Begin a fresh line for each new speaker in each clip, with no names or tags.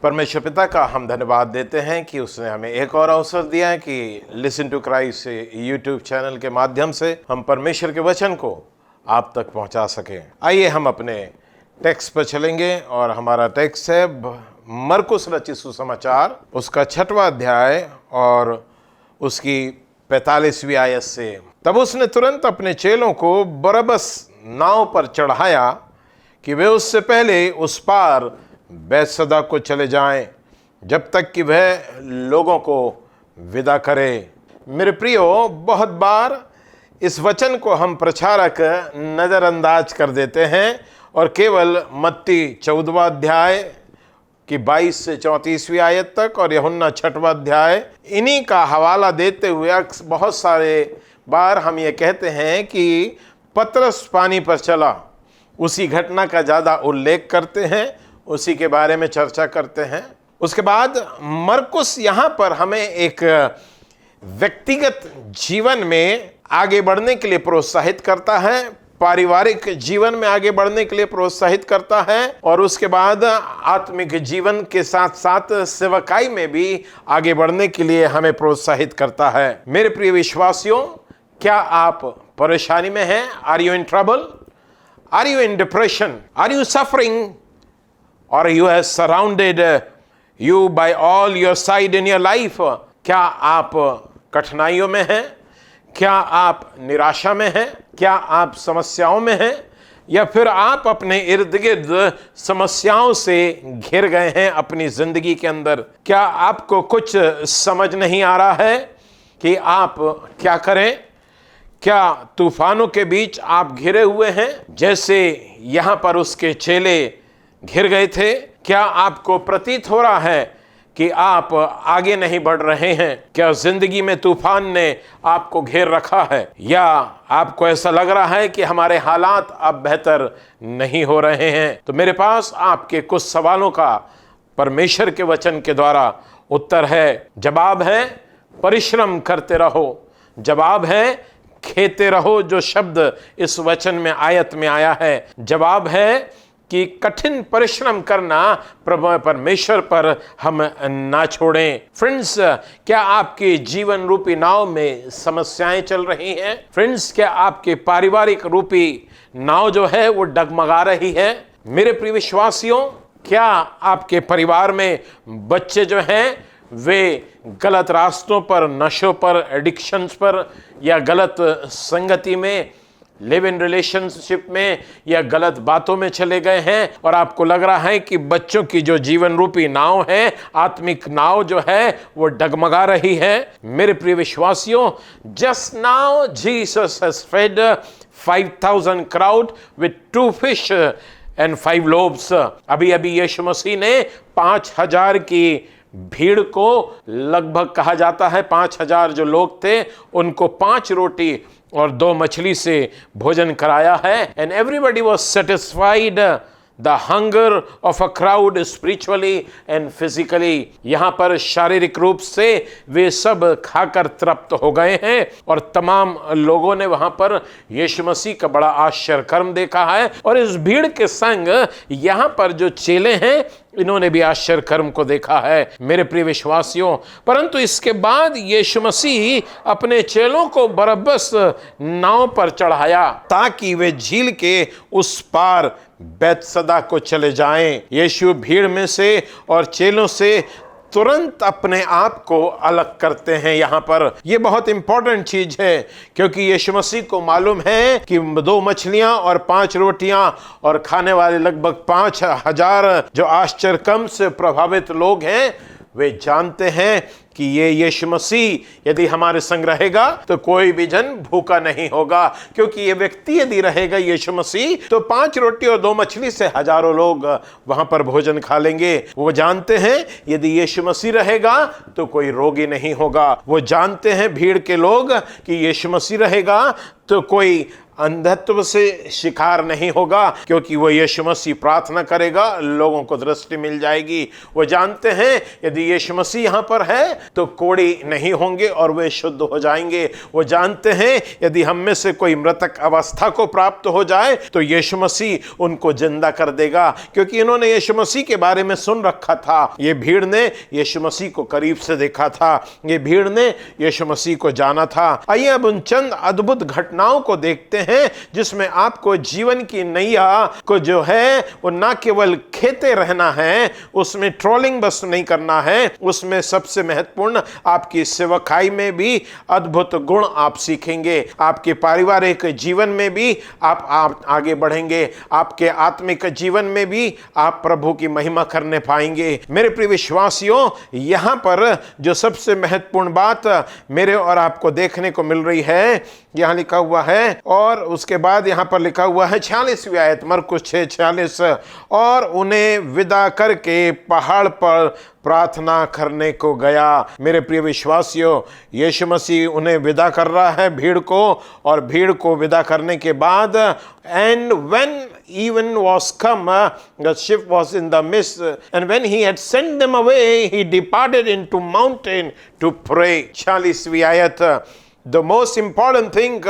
परमेश्वर पिता का हम धन्यवाद देते हैं कि उसने हमें एक और अवसर दिया है कि listen to Christ YouTube channel के माध्यम से हम परमेश्वर के वचन को आप तक पहुंचा सकें। आइए हम अपने टेक्स्ट पर चलेंगे और हमारा टेक्स्ट है मरकुस रचित सुसमाचार, उसका 6वां अध्याय और उसकी 45वीं आयत से। तब उसने तुरंत अपने चेलों को बरअब्बस नाव पर चढ़ाया कि वे उससे पहले उस पार बैतसैदा को चले जाएं, जब तक कि वह लोगों को विदा करे। मेरे प्रियो, बहुत बार इस वचन को हम प्रचारक नज़रअंदाज कर देते हैं और केवल मत्ती 14वां अध्याय की 22 से 34वीं आयत तक और यूहन्ना 6वां अध्याय इन्हीं का हवाला देते हुए बहुत सारे बार हम ये कहते हैं कि पतरस पानी पर चला, उसी घटना का ज़्यादा उल्लेख करते हैं, उसी के बारे में चर्चा करते हैं। उसके बाद मरकुस यहाँ पर हमें एक व्यक्तिगत जीवन में आगे बढ़ने के लिए प्रोत्साहित करता है, पारिवारिक जीवन में आगे बढ़ने के लिए प्रोत्साहित करता है और उसके बाद आत्मिक जीवन के साथ साथ सेवकाई में भी आगे बढ़ने के लिए हमें प्रोत्साहित करता है। मेरे प्रिय विश्वासियों, क्या आप परेशानी में हैं? Are you in trouble? Are you in depression? Are you suffering? Or you have surrounded you by all your side in your life? क्या आप कठिनाइयों में हैं? क्या आप निराशा में हैं? क्या आप समस्याओं में हैं? या फिर आप अपने इर्द गिर्द समस्याओं से घिर गए हैं अपनी जिंदगी के अंदर? क्या आपको कुछ समझ नहीं आ रहा है कि आप क्या करें? क्या तूफानों के बीच आप घिरे हुए हैं जैसे यहाँ पर उसके चेले घिर गए थे? क्या आपको प्रतीत हो रहा है कि आप आगे नहीं बढ़ रहे हैं? क्या जिंदगी में तूफान ने आपको घेर रखा है? या आपको ऐसा लग रहा है कि हमारे हालात अब बेहतर नहीं हो रहे हैं? तो मेरे पास आपके कुछ सवालों का परमेश्वर के वचन के द्वारा उत्तर है। जवाब है परिश्रम करते रहो। जवाब है खेते रहो, जो शब्द इस वचन में आयत में आया है। जवाब है कि कठिन परिश्रम करना प्रभु परमेश्वर पर हम ना छोड़ें। फ्रेंड्स, क्या आपके जीवन रूपी नाव में समस्याएं चल रही हैं? फ्रेंड्स, क्या आपके पारिवारिक रूपी नाव जो है वो डगमगा रही है? मेरे प्रिय विश्वासियों, क्या आपके परिवार में बच्चे जो हैं वे गलत रास्तों पर, नशों पर, एडिक्शंस पर या गलत संगति में, लिव इन रिलेशनशिप में या गलत बातों में चले गए हैं और आपको लग रहा है कि बच्चों की जो जीवन रूपी नाव है, आत्मिक नाव जो है वो डगमगा रही है? मेरे प्रिय विश्वासियों, just now Jesus has fed 5,000 crowd with 2 fish and 5 loaves. अभी अभी यीशु मसीह ने 5,000 की भीड़ को, लगभग कहा जाता है 5,000 जो लोग थे, उनको 5 रोटी और 2 मछली से भोजन कराया है। And everybody was satisfied the hunger of a crowd spiritually and physically. यहाँ पर शारीरिक रूप से वे सब खाकर तृप्त हो गए हैं और तमाम लोगों ने वहाँ पर यीशु मसीह का बड़ा आश्चर्य कर्म देखा है। और इस भीड़ के संग यहाँ पर जो चेले हैं, इन्होंने भी आश्चर्य कर्म को देखा है। मेरे प्रिय विश्वासियों, परंतु इसके बाद यीशु मसीह अपने चेलों को बरअब्बस नाव पर चढ़ाया ताकि वे झील के उस पार बैतसैदा को चले जाएं। यीशु भीड़ में से और चेलों से तुरंत अपने आप को अलग करते हैं। यहाँ पर यह बहुत इंपॉर्टेंट चीज है, क्योंकि यीशु मसीह को मालूम है कि 2 मछलियां और 5 रोटियां और खाने वाले लगभग 5,000 जो आश्चर्य कर्म से प्रभावित लोग हैं, वे जानते हैं कि ये यीशु मसीह यदि हमारे संग रहेगा तो कोई भी जन भूखा नहीं होगा, क्योंकि ये व्यक्ति यदि रहेगा यीशु मसीह तो 5 रोटी और 2 मछली से हजारों लोग वहां पर भोजन खा लेंगे। वो जानते हैं यदि यीशु मसीह रहेगा तो कोई रोगी नहीं होगा। वो जानते हैं भीड़ के लोग कि यीशु मसीह रहेगा तो कोई अंधत्व से शिकार नहीं होगा, क्योंकि वो यीशु मसीह प्रार्थना करेगा, लोगों को दृष्टि मिल जाएगी। वो जानते हैं यदि यीशु मसीह यहाँ पर है तो कोढ़ी नहीं होंगे और वे शुद्ध हो जाएंगे। वो जानते हैं यदि हम में से कोई मृतक अवस्था को प्राप्त हो जाए तो यीशु मसीह उनको जिंदा कर देगा, क्योंकि इन्होंने यीशु मसीह के बारे में सुन रखा था। ये भीड़ ने यीशु मसीह को करीब से देखा था, ये भीड़ ने यीशु मसीह को जाना था। आइए अब उन चंद अद्भुत घटनाओं को देखते हैं जिसमें आपको जीवन की नैया को जो है वो ना केवल खेते रहना है, उसमें ट्रोलिंग बस नहीं करना है, उसमें सबसे महत्वपूर्ण आपकी सेवकाई में भी अद्भुत गुण आप सीखेंगे। आपके पारिवारिक जीवन में भी आप आगे बढ़ेंगे, आपके आत्मिक जीवन में भी आप प्रभु की महिमा करने पाएंगे। मेरे प्रिय विश्वासियों, यहां पर जो सबसे महत्वपूर्ण बात मेरे और आपको देखने को मिल रही है, यहां लिखा हुआ है, और उसके बाद यहां पर लिखा हुआ है 46वीं आयत, मरकुस 6:46, और उन्हें विदा करके पहाड़ पर प्रार्थना करने को गया। मेरे प्रिय विश्वासियों, यीशु मसीह उन्हें विदा कर रहा है भीड़ को, और भीड़ को विदा करने के बाद and when even was come, the ship was in the midst, and when he had sent them away, he departed into mountain to pray। 46वीं आयत, द मोस्ट इंपॉर्टेंट थिंग,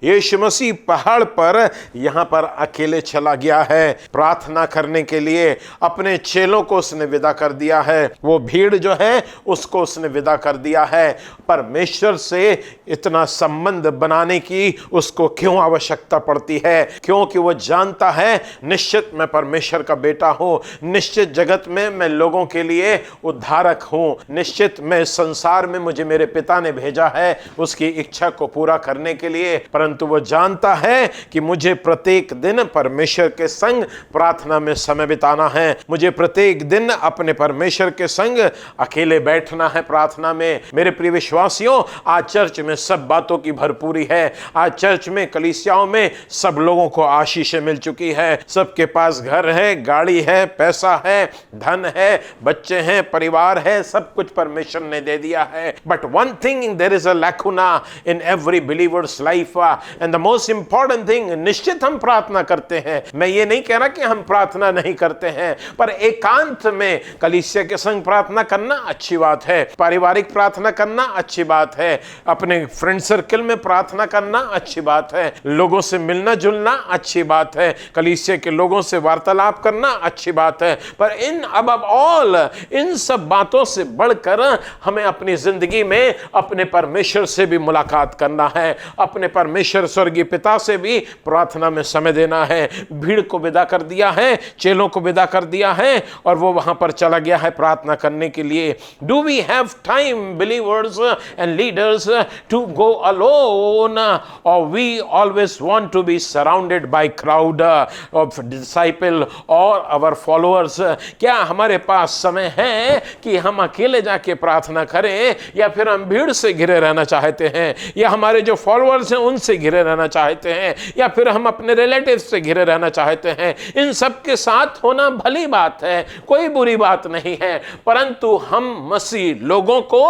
यीशु मसीह पहाड़ पर यहां पर अकेले चला गया है प्रार्थना करने के लिए। अपने चेलों को उसने विदा कर दिया है, वो भीड़ जो है उसको उसने विदा कर दिया है। परमेश्वर से इतना संबंध बनाने की उसको क्यों आवश्यकता पड़ती है? क्योंकि वो जानता है निश्चित मैं परमेश्वर का बेटा हूं, निश्चित जगत में मैं लोगों के लिए उद्धारक हूं, निश्चित मैं संसार में मुझे मेरे पिता ने भेजा है उसकी इच्छा को पूरा करने के लिए। परंतु वो जानता है कि मुझे प्रत्येक दिन परमेश्वर के संग प्रार्थना में समय बिताना है, मुझे प्रत्येक दिन अपने परमेश्वर के संग अकेले बैठना है प्रार्थना में। मेरे प्रिय विश्वासियों, आज चर्च में सब बातों की भरपूरी है, आज चर्च में कलीसियाओं में सब लोगों को आशीषें मिल चुकी है, सबके पास घर है, गाड़ी है, पैसा है, धन है, बच्चे हैं, परिवार है, सब कुछ परमेश्वर ने दे दिया है। But one thing, there is a lacuna in every believer's life, and the most important thing, निश्चित हम प्रार्थना करते हैं, मैं ये नहीं कह रहा कि हम प्रार्थना नहीं करते हैं, पर एकांत में कलीसिया के संग प्रार्थना करना अच्छी बात है, पारिवारिक प्रार्थना करना अच्छी बात है, अपने फ्रेंड सर्कल में प्रार्थना करना अच्छी बात है, लोगों से मिलना जुलना अच्छी बात है, कलीसिया के लोगों से वार्तालाप करना अच्छी बात है। पर इन अबव ऑल, इन सब बातों से बढ़कर हमें अपनी जिंदगी में अपने परमेश्वर से भी मुलाकात करना है, अपने परमेश्वर स्वर्गीय पिता से भी प्रार्थना में समय देना है। भीड़ को विदा कर दिया है, चेलों को विदा कर दिया है, और वो वहां पर चला गया है प्रार्थना करने के लिए। Do we have time believers and leaders to go alone, और we always want to be surrounded by crowd of disciple और आवर फॉलोअर्स? क्या हमारे पास समय है कि हम अकेले जाके प्रार्थना करें, या फिर हम भीड़ से घिरे रहना चाहते हैं, या हमारे जो फॉलोअर्स हैं उनसे घिरे रहना चाहते हैं, या फिर हम अपने रिलेटिव्स से घिरे रहना चाहते हैं? इन सब के साथ होना भली बात है, कोई बुरी बात नहीं है, परंतु हम मसीह लोगों को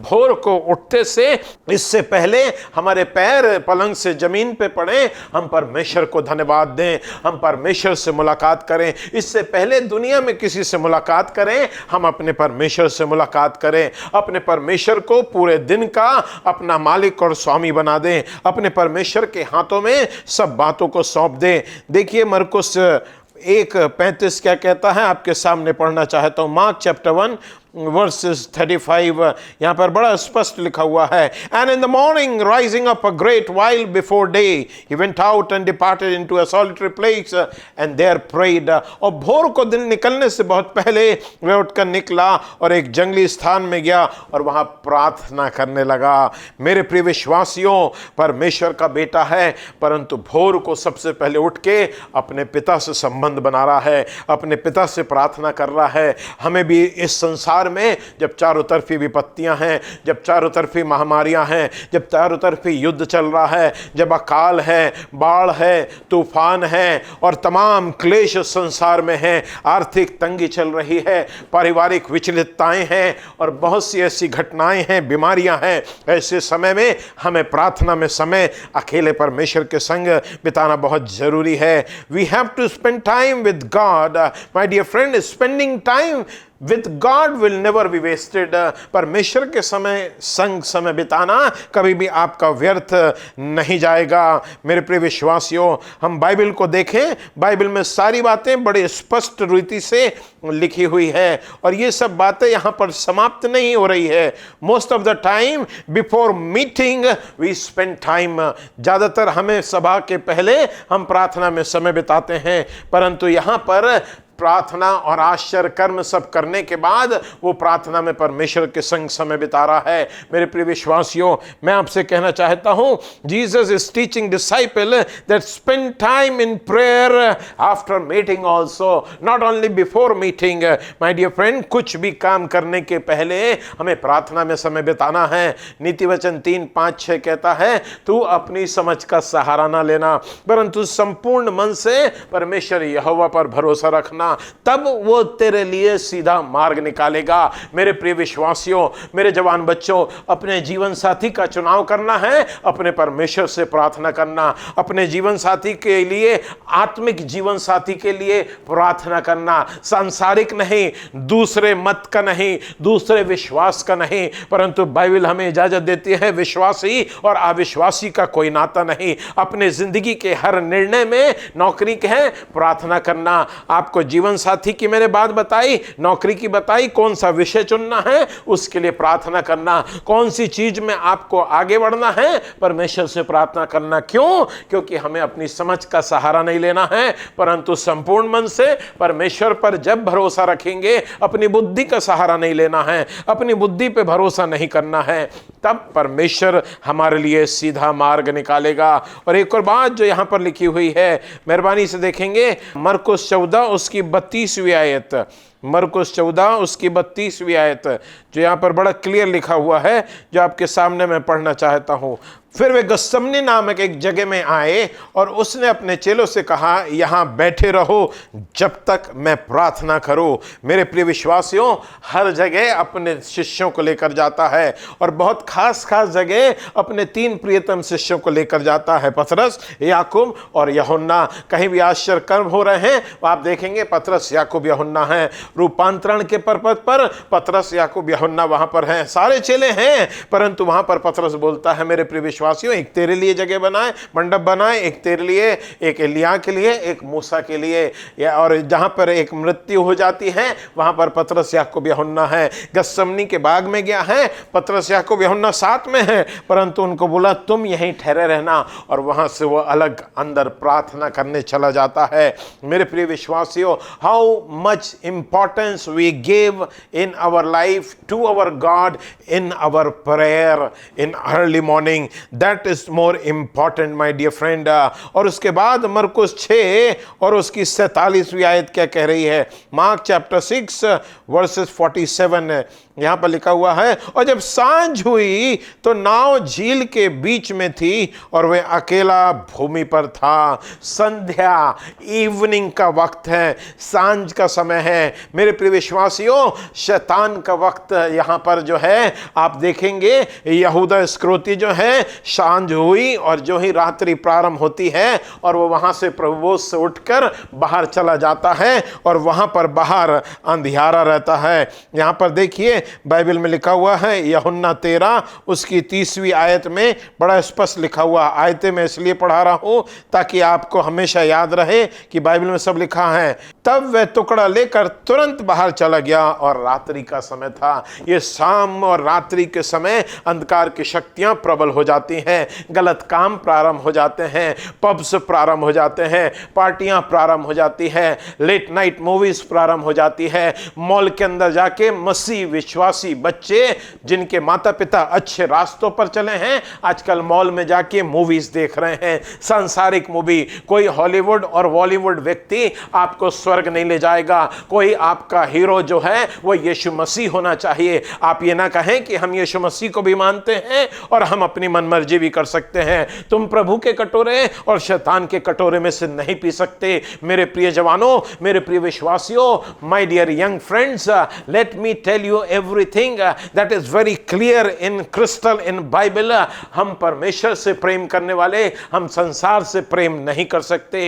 भोर को उठते से इससे पहले हमारे पैर पलंग से जमीन पे पड़े, हम परमेश्वर को धन्यवाद दें, हम परमेश्वर से मुलाकात करें। इससे पहले दुनिया में किसी से मुलाकात करें, हम अपने परमेश्वर से मुलाकात करें, अपने परमेश्वर को पूरे दिन का अपना मालिक और स्वामी बना दें, अपने परमेश्वर के हाथों में सब बातों को सौंप दें। देखिए मरकुस 1:35 क्या कहता है, आपके सामने पढ़ना चाहता हूं। मार्क चैप्टर 1 verses 35, यहां पर बड़ा स्पष्ट लिखा हुआ है, and in the morning rising up a great while before day he went out and departed into a solitary place and there prayed। और भोर को दिन निकलने से बहुत पहले वह उठकर निकला और एक जंगली स्थान में गया और वहां प्रार्थना करने लगा। मेरे प्रिय विश्वासियों, परमेश्वर का बेटा है, परंतु भोर को सबसे पहले उठ के अपने पिता से संबंध बना रहा है, अपने पिता से प्रार्थना कर रहा है। हमें भी इस संसार संसार में जब चारों तरफी विपत्तियां हैं, जब चारों तरफी महामारियां हैं, जब चारों तरफी युद्ध चल रहा है, जब अकाल है, बाढ़ है, तूफान है और तमाम क्लेश संसार में हैं, आर्थिक तंगी चल रही है, पारिवारिक विचलितताएं हैं और बहुत सी ऐसी घटनाएं हैं, बीमारियां हैं, ऐसे समय में हमें प्रार्थना में समय अकेले परमेश्वर के संग बिताना बहुत जरूरी है। We have to spend time with God my dear friend. Spending time with God will never be wasted. परमेश्वर के संग समय बिताना कभी भी आपका व्यर्थ नहीं जाएगा। मेरे प्रिय विश्वासियों, हम बाइबल को देखें, बाइबल में सारी बातें बड़े स्पष्ट रीति से लिखी हुई है और ये सब बातें यहाँ पर समाप्त नहीं हो रही है। Most of the time before meeting we spend time. ज़्यादातर हमें सभा के पहले हम प्रार्थना में समय बिताते हैं, परंतु यहाँ पर प्रार्थना और आश्चर्य कर्म सब करने के बाद वो प्रार्थना में परमेश्वर के संग समय बिता रहा है। मेरे प्रिय विश्वासियों, मैं आपसे कहना चाहता हूँ, Jesus is teaching disciple that spend time in prayer after meeting also, not only before meeting. My dear friend, कुछ भी काम करने के पहले हमें प्रार्थना में समय बिताना है। नीति वचन 3:5-6 कहता है, तू अपनी समझ का सहारा ना लेना, परंतु संपूर्ण मन से परमेश्वर यहोवा पर भरोसा रखना, तब वो तेरे लिए सीधा मार्ग निकालेगा। मेरे प्रिय विश्वासियों, मेरे जवान बच्चों, अपने जीवन साथी का चुनाव करना है, अपने परमेश्वर से प्रार्थना करना, अपने जीवन साथी के लिए, आत्मिक जीवन साथी के लिए प्रार्थना करना, सांसारिक नहीं, दूसरे मत का नहीं, दूसरे विश्वास का नहीं, परंतु बाइबल हमें इजाजत देती है विश्वासी और अविश्वासी का कोई नाता नहीं। अपने जिंदगी के हर निर्णय में नौकरी के है प्रार्थना करना, आपको जीवन साथी की मैंने बात बताई, नौकरी की बताई, कौन सा विषय चुनना है उसके लिए प्रार्थना करना, कौन सी चीज में आपको आगे बढ़ना है परमेश्वर से प्रार्थना करना। क्यों? क्योंकि हमें अपनी समझ का सहारा नहीं लेना है, परंतु संपूर्ण मन से परमेश्वर पर जब भरोसा रखेंगे, अपनी बुद्धि का सहारा नहीं लेना है, अपनी बुद्धि पे भरोसा नहीं करना है, तब परमेश्वर हमारे लिए सीधा मार्ग निकालेगा। और एक और बात जो यहां पर लिखी हुई है, मेहरबानी से देखेंगे, मरकुस 14 उसकी 32वीं आयत, मरकुस 14 उसकी 32वीं आयत, जो यहाँ पर बड़ा क्लियर लिखा हुआ है, जो आपके सामने मैं पढ़ना चाहता हूँ। फिर वे गत्समनी नामक एक जगह में आए और उसने अपने चेलों से कहा, यहाँ बैठे रहो जब तक मैं प्रार्थना करूँ। मेरे प्रिय विश्वासियों, हर जगह अपने शिष्यों को लेकर जाता है और बहुत खास खास जगह अपने 3 प्रियतम शिष्यों को लेकर जाता है, पतरस, याकूब और यूहन्ना। कहीं भी आश्चर्य कर्म हो रहे हैं आप देखेंगे पतरस, याकूब, यूहन्ना हैं। रूपांतरण के पर्वत पर पतरस, याकूब, यूहन्ना वहां पर हैं, सारे चेले हैं, परंतु वहां पर पतरस बोलता है, मेरे प्रिय विश्वासियों, एक तेरे लिए जगह बनाए, मंडप बनाए, एक तेरे लिए, एक एलिया के लिए, एक मूसा के लिए। और जहां पर एक मृत्यु हो जाती है वहां पर पतरस, याकूब, यूहन्ना है। गत्समनी के बाग में गया है, पतरस, याकूब, यूहन्ना साथ में है, परंतु उनको बोला तुम यहीं ठहरे रहना, और वहां से वो अलग अंदर प्रार्थना करने चला जाता है। मेरे प्रिय विश्वासियों, how much importance we give in our life to our God in our prayer in early morning, that is more important my dear friend. और उसके बाद मरकुस 6 और उसकी 47वीं आयत क्या कह रही है? मार्क चैप्टर 6 वर्सेस 47 यहां पर लिखा हुआ है, और जब सांझ हुई तो नाव झील के बीच में थी और वह अकेला भूमि पर था। संध्या, इवनिंग का वक्त है, सांझ का समय है। मेरे प्रिय विश्वासियों, शैतान का वक्त यहां पर जो है आप देखेंगे, यहूदा इस्करियोती जो है, सांझ हुई और जो ही रात्रि प्रारंभ होती है और वो वहां से प्रभुभोज से उठकर बाहर चला जाता है और वहां पर बाहर अंधियारा रहता है। यहां पर देखिए बाइबल में लिखा हुआ है, यूहन्ना 13 उसकी 30वीं आयत में बड़ा स्पष्ट लिखा हुआ। आयतें मैं इसलिए पढ़ा रहा हूं ताकि आपको हमेशा याद रहे कि बाइबल में सब लिखा है। तब वह टुकड़ा लेकर तुरंत बाहर चला गया और रात्रि का समय था। ये शाम और रात्रि के समय अंधकार की शक्तियां प्रबल हो जाती हैं, गलत काम प्रारंभ हो जाते हैं, पब्स प्रारंभ हो जाते हैं, पार्टियां प्रारंभ हो जाती हैं, लेट नाइट मूवीज प्रारंभ हो जाती है। मॉल के अंदर जाके मसीह विश्वासी बच्चे जिनके माता पिता अच्छे रास्तों पर चले हैं, आजकल मॉल में जाके मूवीज देख रहे हैं, सांसारिक मूवी। कोई हॉलीवुड और बॉलीवुड व्यक्ति आपको स्वर्ग नहीं ले जाएगा, कोई आपका हीरो जो है वो यीशु मसीह होना चाहिए। आप ये ना कहें कि हम यीशु मसीह को भी मानते हैं और हम अपनी मनमर्जी भी कर सकते हैं। तुम प्रभु के कटोरे और शैतान के कटोरे में से नहीं पी सकते। मेरे प्रिय जवानों, मेरे प्रिय विश्वासियों, my dear young friends, let me tell you everything that is very clear in crystal in Bible. हम परमेश्वर से प्रेम करने वाले हम संसार से प्रेम नहीं कर सकते।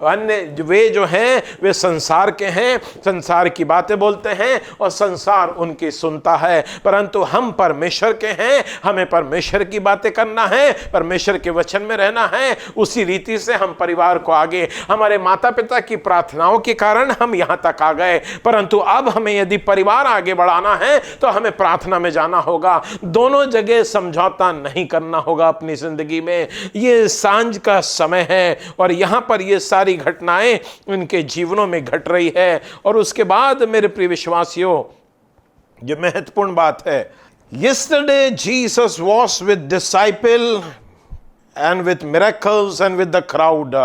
अन्य वे जो हैं वे संसार के हैं, संसार की बातें बोलते हैं और संसार उनकी सुनता है, परंतु हम परमेश्वर के हैं। हमें परमेश्वर की बातें करना है, परमेश्वर के वचन में रहना है। उसी रीति से हम परिवार को आगे, हमारे माता पिता की प्रार्थनाओं के कारण हम यहां तक आ गए, परंतु अब हमें यदि परिवार आगे बढ़ाना है तो हमें प्रार्थना में जाना होगा। दोनों जगह समझौता नहीं करना होगा अपनी जिंदगी में। ये सांझ का समय है और यहां पर ये सारी घटनाएं उनके जीवनों में घट रही है। और उसके बाद मेरे प्रिय विश्वासियों, ये महत्वपूर्ण बात है। Yesterday Jesus was with disciple and with miracles and with the crowd.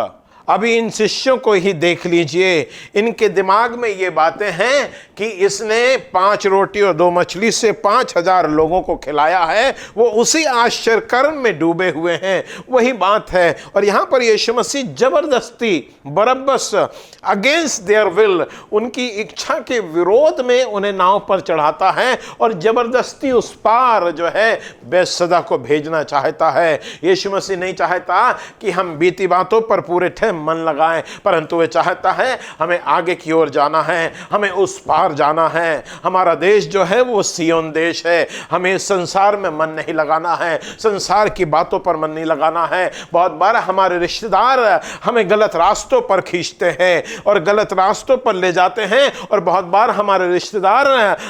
अभी इन शिष्यों को ही देख लीजिए, इनके दिमाग में ये बातें हैं कि इसने 5 रोटी और 2 मछली से 5000 लोगों को खिलाया है। वो उसी आश्चर्य कर्म में डूबे हुए हैं, वही बात है। और यहां पर यीशु मसीह जबरदस्ती बरब्बस अगेंस्ट देयर विल, उनकी इच्छा के विरोध में उन्हें नाव पर चढ़ाता है और जबरदस्ती उस पार जो है बेसदा को भेजना चाहता है। यीशु मसीह नहीं चाहता कि हम बीती बातों पर पूरे मन लगाएं, परंतु वे चाहता है हमें आगे की ओर जाना है, हमें उस पार जाना है। हमारा देश जो है वो सियोन देश है। हमें संसार में मन नहीं लगाना है, संसार की बातों पर मन नहीं लगाना है। बहुत बार हमारे रिश्तेदार हमें गलत रास्तों पर खींचते हैं और गलत रास्तों पर ले जाते हैं, और बहुत बार हमारे रिश्तेदार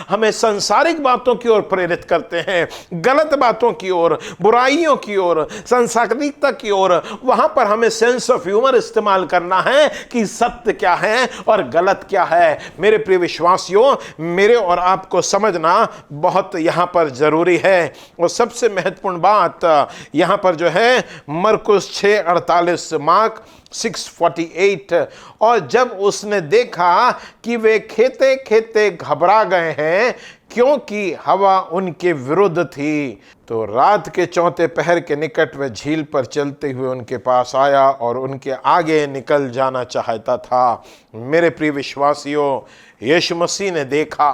हमें सांसारिक बातों की ओर प्रेरित करते हैं, गलत बातों की ओर, बुराइयों की ओर, सांसारिकता की ओर। वहां पर हमें सेंस ऑफ ह्यूमर इस्तेमाल करना है कि सत्य क्या है और गलत क्या है। मेरे प्रिय विश्वासियों, मेरे और आपको समझना बहुत यहां पर जरूरी है। और सबसे महत्वपूर्ण बात यहां पर जो है मरकुस 6:48, मार्क 6:48, और जब उसने देखा कि वे खेते खेते घबरा गए हैं क्योंकि हवा उनके विरुद्ध थी, तो रात के 4 पहर के निकट वह झील पर चलते हुए उनके पास आया और उनके आगे निकल जाना चाहता था। मेरे प्रिय विश्वासियों, यीशु मसीह ने देखा,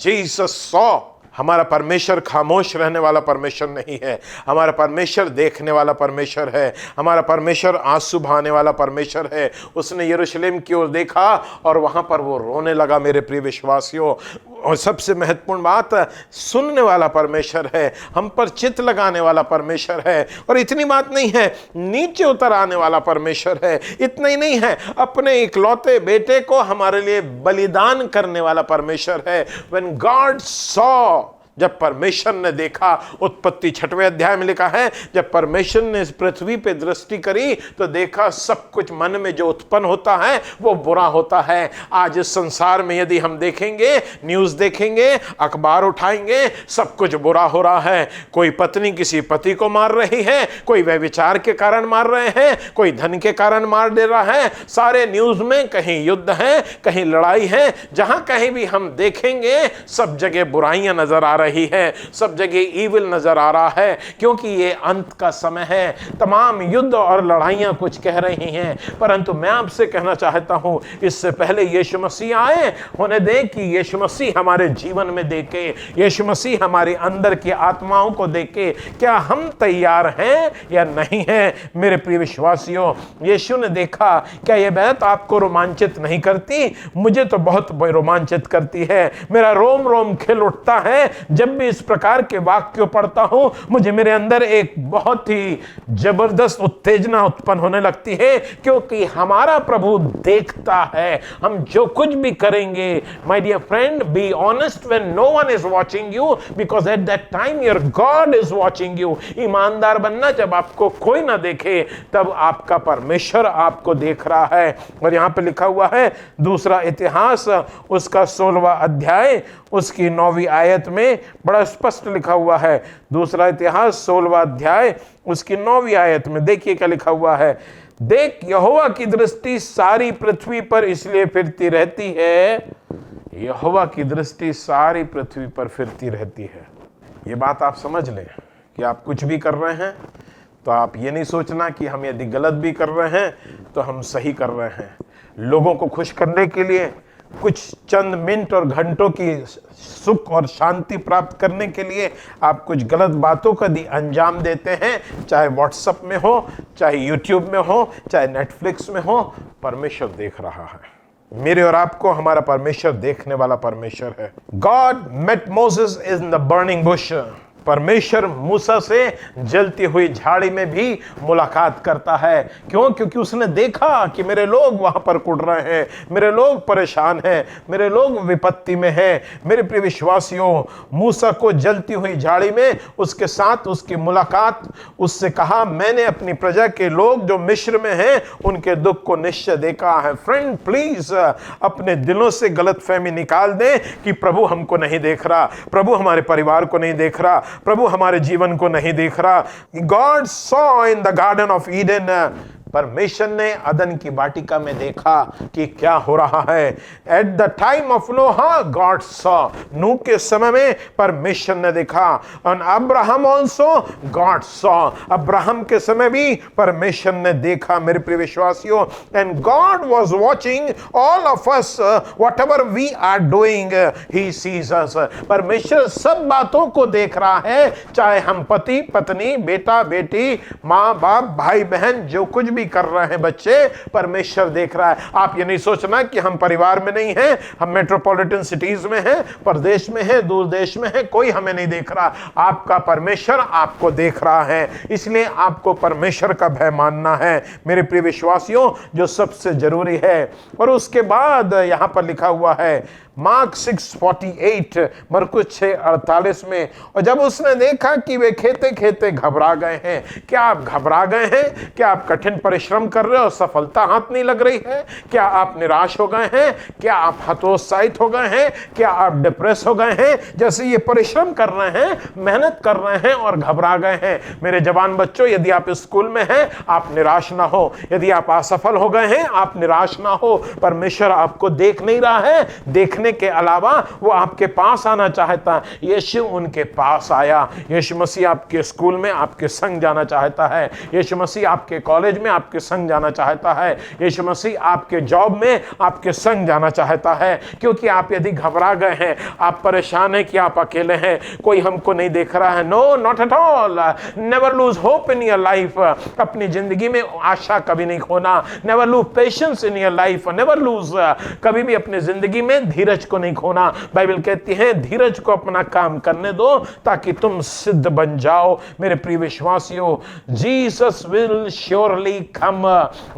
जीसस सॉ। हमारा परमेश्वर खामोश रहने वाला परमेश्वर नहीं है, हमारा परमेश्वर देखने वाला परमेश्वर है, हमारा परमेश्वर आंसू बहाने वाला परमेश्वर है। उसने यरूशलेम की ओर देखा और वहां पर वो रोने लगा। मेरे प्रिय विश्वासियों, और सबसे महत्वपूर्ण बात, सुनने वाला परमेश्वर है, हम पर चित्त लगाने वाला परमेश्वर है। और इतनी बात नहीं है, नीचे उतर आने वाला परमेश्वर है। इतना ही नहीं है, अपने इकलौते बेटे को हमारे लिए बलिदान करने वाला परमेश्वर है। When God saw, जब परमेश्वर ने देखा, उत्पत्ति 6वें अध्याय में लिखा है, जब परमेश्वर ने इस पृथ्वी पे दृष्टि करी तो देखा सब कुछ मन में जो उत्पन्न होता है वो बुरा होता है। आज इस संसार में यदि हम देखेंगे, न्यूज देखेंगे, अखबार उठाएंगे, सब कुछ बुरा हो रहा है। कोई पत्नी किसी पति को मार रही है, कोई व्यभिचार के कारण मार रहे हैं, कोई धन के कारण मार दे रहा है। सारे न्यूज में कहीं युद्ध है, कहीं लड़ाई है। जहां कहीं भी हम देखेंगे सब जगह बुराइयां नजर आ रही है, सब जगह ईविल नजर आ रहा है, क्योंकि ये अंत का समय है। तमाम युद्ध और लड़ाइयां कुछ कह रही हैं, परंतु मैं आपसे कहना चाहता हूं, इससे पहले यीशु मसीह आए, होने दे कि यीशु मसीह हमारे जीवन में देखे, यीशु मसीह हमारे अंदर की आत्माओं को देखे। क्या हम तैयार हैं या नहीं हैं? मेरे प्रिय विश्वासियों, यीशु ने देखा। क्या यह बात आपको रोमांचित नहीं करती? मुझे तो बहुत रोमांचित करती है। मेरा रोम रोम खिल उठता है जब भी इस प्रकार के वाक्य पढ़ता हूं। मुझे मेरे अंदर एक बहुत ही जबरदस्त उत्तेजना उत्पन्न होने लगती है, क्योंकि हमारा प्रभु देखता है हम जो कुछ भी करेंगे। My dear friend, be honest when no one is watching you, because at that time your God is watching you. ईमानदार बनना, जब आपको कोई ना देखे तब आपका परमेश्वर आपको देख रहा है। और यहां पे लिखा हुआ है दूसरा इतिहास उसका 16वां अध्याय उसकी 9वीं आयत में बड़ा स्पष्ट लिखा हुआ है। दूसरा इतिहास 16वां अध्याय उसकी 9वीं आयत में देखिए क्या लिखा हुआ है। देख यहोवा की दृष्टि सारी पृथ्वी पर इसलिए फिरती रहती है, यहोवा की दृष्टि सारी पृथ्वी पर फिरती रहती है। ये बात आप समझ लें कि आप कुछ भी कर रहे हैं तो आप ये नहीं सोचना कि हम यदि गलत भी कर रहे हैं तो हम सही कर रहे हैं। लोगों को खुश करने के लिए, कुछ चंद मिनट और घंटों की सुख और शांति प्राप्त करने के लिए आप कुछ गलत बातों का अंजाम देते हैं, चाहे व्हाट्सएप में हो, चाहे यूट्यूब में हो, चाहे नेटफ्लिक्स में हो। परमेश्वर देख रहा है। मेरे और आपको हमारा परमेश्वर देखने वाला परमेश्वर है। God met Moses in the burning bush. परमेश्वर मूसा से जलती हुई झाड़ी में भी मुलाकात करता है। क्यों? क्योंकि उसने देखा कि मेरे लोग वहां पर कुड़ रहे हैं, मेरे लोग परेशान हैं, मेरे लोग विपत्ति में हैं। मेरे प्रिय विश्वासियों, मूसा को जलती हुई झाड़ी में उसके साथ उसकी मुलाकात, उससे कहा मैंने अपनी प्रजा के लोग जो मिस्र में हैं उनके दुख को निश्चय देखा है। फ्रेंड प्लीज अपने दिलों से गलतफहमी निकाल दें कि प्रभु हमको नहीं देख रहा, प्रभु हमारे परिवार को नहीं देख रहा, प्रभु हमारे जीवन को नहीं देख रहा। God saw in the garden of Eden, परमेश्वर ने अदन की वाटिका में देखा कि क्या हो रहा है। At the time of Noah God saw, नूह के समय में परमेश्वर ने देखा। और Abraham also God saw, Abraham के समय भी परमेश्वर ने देखा। मेरे प्रिय विश्वासियों, and God was watching all of us, whatever we are doing he sees us. परमेश्वर सब बातों को देख रहा है, चाहे हम पति पत्नी, बेटा बेटी, माँ बाप, भाई बहन, जो कुछ भी कर रहे हैं बच्चे, परमेश्वर देख रहा है। आप ये नहीं सोचना कि हम परिवार में नहीं हैं, हम मेट्रोपॉलिटन सिटीज में हैं, प्रदेश में हैं, दूर देश में हैं, कोई हमें नहीं देख रहा। आपका परमेश्वर आपको देख रहा है, इसलिए आपको परमेश्वर का भय मानना है मेरे प्रिय विश्वासियों, जो सबसे जरूरी है। और उसके बाद यहां पर लिखा हुआ है मार्क 6:48, मरकुस 6:48 में, और जब उसने देखा कि वे खेते खेते घबरा गए हैं। क्या आप घबरा गए हैं? क्या आप कठिन परिश्रम कर रहे हो, सफलता हाथ नहीं लग रही है? क्या आप निराश हो गए हैं? क्या आप हतोत्साहित हो गए हैं? क्या आप डिप्रेस हो गए हैं? जैसे ये परिश्रम कर रहे हैं, मेहनत कर रहे हैं और घबरा गए हैं। मेरे जवान बच्चों, यदि आप स्कूल में हैं, आप निराश ना हो। यदि आप असफल हो गए हैं, आप निराश ना हो। परमेश्वर आपको देख नहीं रहा है, देखने के अलावा वो आपके पास आना चाहता है। यीशु उनके पास आया। यीशु मसीह आपके स्कूल में आपके संग जाना चाहता है। यीशु मसीह आपके कॉलेज में आपके संग जाना चाहता है। यीशु मसीह आपके जॉब में आपके संग जाना चाहता है। क्योंकि आप यदि घबरा गए हैं, आप परेशान हैं कि आप अकेले हैं, कोई हमको नहीं देख रहा है, no not at all. Never lose hope in your life. अपनी जिंदगी में आशा कभी नहीं खोना। Never lose patience in your life. Never lose, कभी भी अपनी जिंदगी में धीरज को नहीं खोना। बाइबल कहती है धीरज को अपना काम करने दो ताकि तुम सिद्ध बन जाओ। मेरे प्रिय विश्वासियों, जीसस विल श्योरली कम।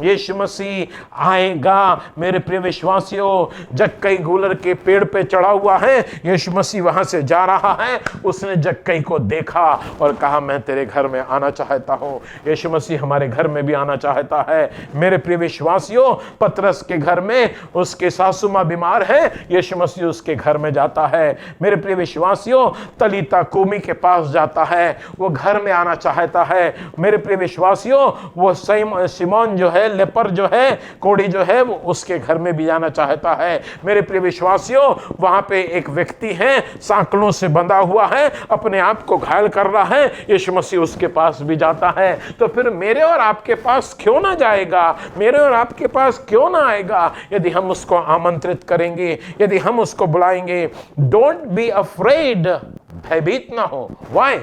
यीशु मसीह आएगा। मेरे प्रिय विश्वासियों, जक्कई गूलर के पेड़ पे चढ़ा हुआ है, यीशु मसीह वहां से जा रहा है। उसने जक्कई को देखा और कहा मैं तेरे घर में आना चाहता हूं। यीशु मसीह हमारे घर में भी आना चाहता है। मेरे प्रिय विश्वासियों, पतरस के घर में उसके सासू मां बीमार है, यीशु मसीह उसके घर में जाता है। मेरे प्रिय विश्वासियों, तलीता कूमी के पास जाता है, वो घर में आना चाहता है। मेरे प्रिय विश्वासियों, वो सिमोन जो है, लेपर जो है, कोढ़ी जो है, वो उसके घर में भी जाना चाहता है। मेरे प्रिय विश्वासियों, वहां पे एक व्यक्ति है, सांकलों से बंधा हुआ है, अपने आप को घायल कर रहा है, यीशु मसीह उसके पास भी जाता है। तो फिर मेरे और आपके पास क्यों ना जाएगा? मेरे और आपके पास क्यों ना आएगा? यदि हम उसको आमंत्रित करेंगे, यदि हम उसको बुलाएंगे। डोंट बी अफ्रेड, भयभीत ना हो। व्हाई?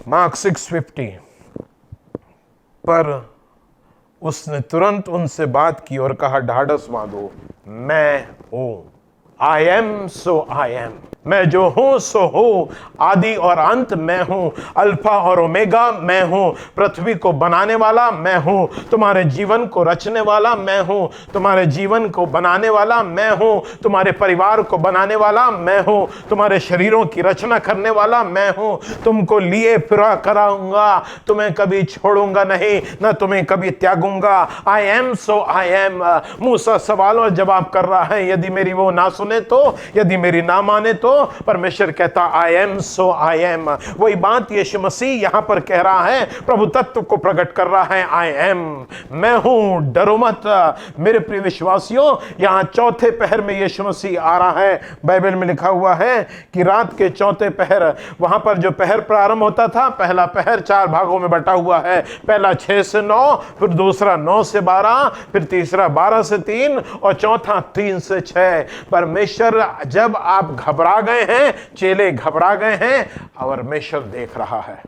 मार्क 6:50, पर उसने तुरंत उनसे बात की और कहा ढाढ़स बांधो, मैं हूं। I am so I am. मैं जो हूं सो हूं, आदि और अंत मैं हूं, अल्फा और ओमेगा मैं हूं, पृथ्वी को बनाने वाला मैं हूं, तुम्हारे जीवन को रचने वाला मैं हूं, तुम्हारे जीवन को बनाने वाला मैं हूं, तुम्हारे परिवार को बनाने वाला मैं हूं, तुम्हारे शरीरों की रचना करने वाला मैं हूं, तुमको लिए फिरा कराऊंगा, तुम्हें कभी छोड़ूंगा नहीं, ना तुम्हें कभी त्यागूंगा। I am so I am. मूसा सवाल और जवाब कर रहा है, यदि मेरी वो ना सुने तो, यदि मेरी ना माने तो, परमेश्वर कहता I am so I am. वही बात यीशु मसीह यहां पर कह रहा है, प्रभु तत्व को प्रकट कर रहा है, आई एम, मैं हूं, डरो मत। मेरे प्रिय विश्वासियों, यहां चौथे पहर में यीशु मसीह आ रहा है। बाइबल में लिखा हुआ है कि रात के चौथे पहर, वहां पर जो पहर प्रारंभ होता था, पहला पहर 4 भागों में बटा हुआ है। पहला 6 से 9, फिर दूसरा 9 से 12, फिर तीसरा 12 से 3 और चौथा 3 से 6। परमेश्वर, जब आप घबरा गए हैं, चेले घबरा गए हैं, और परमेश्वर देख रहा है।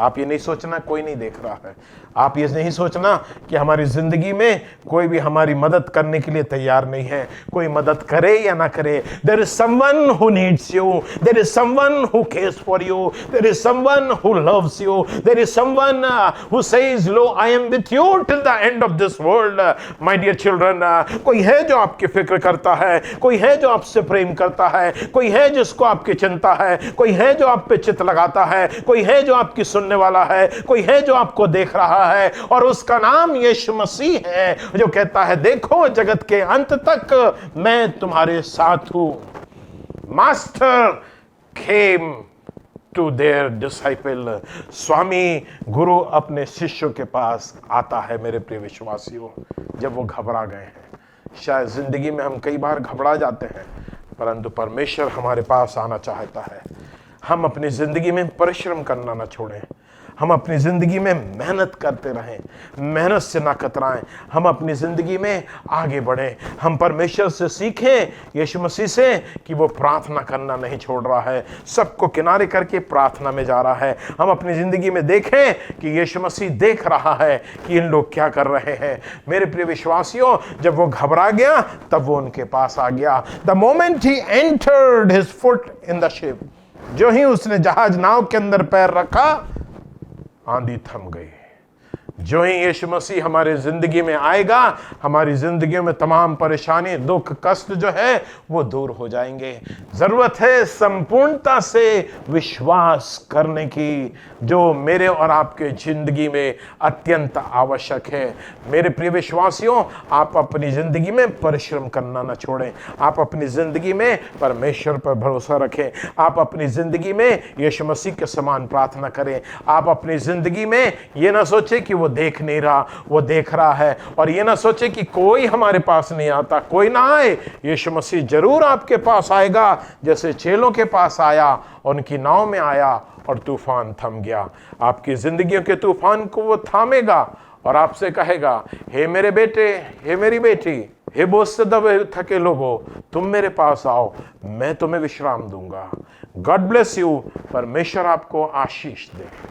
आप ये नहीं सोचना कोई नहीं देख रहा है। आप ये नहीं सोचना कि हमारी जिंदगी में कोई भी हमारी मदद करने के लिए तैयार नहीं है। कोई मदद करे या ना करे, there is someone who needs you, there is someone who cares for you, there is someone who loves you, there is someone who says lo I am with you till the end of this world. My dear children, कोई है जो आपकी फिक्र करता है, कोई है जो आपसे प्रेम करता है, कोई है जिसको आपकी चिंता है, कोई है जो आप पे चित्त लगाता है, कोई है जो आपकी सुनने वाला है, कोई है जो आपको देख रहा है, और उसका नाम यीशु मसीह है, जो कहता है देखो जगत के अंत तक मैं तुम्हारे साथ हूं। Master came to their disciple. स्वामी गुरु अपने शिष्यों के पास आता है मेरे प्रिय विश्वासियों, जब वो घबरा गए हैं। शायद जिंदगी में हम कई बार घबरा जाते हैं, परंतु परमेश्वर हमारे पास आना चाहता है। हम अपनी जिंदगी में परिश्रम करना ना छोड़ें, हम अपनी ज़िंदगी में मेहनत करते रहें, मेहनत से ना कतराएं, हम अपनी ज़िंदगी में आगे बढ़ें। हम परमेश्वर से सीखें, यीशु मसीह से, कि वो प्रार्थना करना नहीं छोड़ रहा है, सबको किनारे करके प्रार्थना में जा रहा है। हम अपनी ज़िंदगी में देखें कि यीशु मसीह देख रहा है कि इन लोग क्या कर रहे हैं। मेरे प्रिय विश्वासियों, जब वो घबरा गया तब वो उनके पास आ गया। The moment he entered his foot in the ship, जो ही उसने जहाज नाव के अंदर पैर रखा, आंधी थम गई। जो ही यीशु मसीह हमारे जिंदगी में आएगा, हमारी जिंदगी में तमाम परेशानी, दुख, कष्ट जो है वो दूर हो जाएंगे। जरूरत है संपूर्णता से विश्वास करने की, जो मेरे और आपके जिंदगी में अत्यंत आवश्यक है। मेरे प्रिय विश्वासियों, आप अपनी जिंदगी में परिश्रम करना न छोड़ें। आप अपनी जिंदगी में परमेश्वर पर भरोसा रखें। आप अपनी जिंदगी में यीशु मसीह के समान प्रार्थना करें। आप अपनी जिंदगी में ये ना सोचे कि वो देख नहीं रहा, वो देख रहा है। और ये ना सोचे कि कोई हमारे पास नहीं आता, कोई ना आए। यीशु मसीह जरूर आपके पास आएगा, जैसे चेलों के पास आया, उनकी नाव में आया और तूफान थम गया। आपकी जिंदगियों के तूफान को वो थामेगा और आपसे कहेगा, हे मेरे बेटे, हे मेरी बेटी, हे बोझ से दबे थके लोगों, तुम मेरे पास आओ, मैं तुम्हें विश्राम दूंगा। God bless you. परमेश्वर आपको आशीष दे।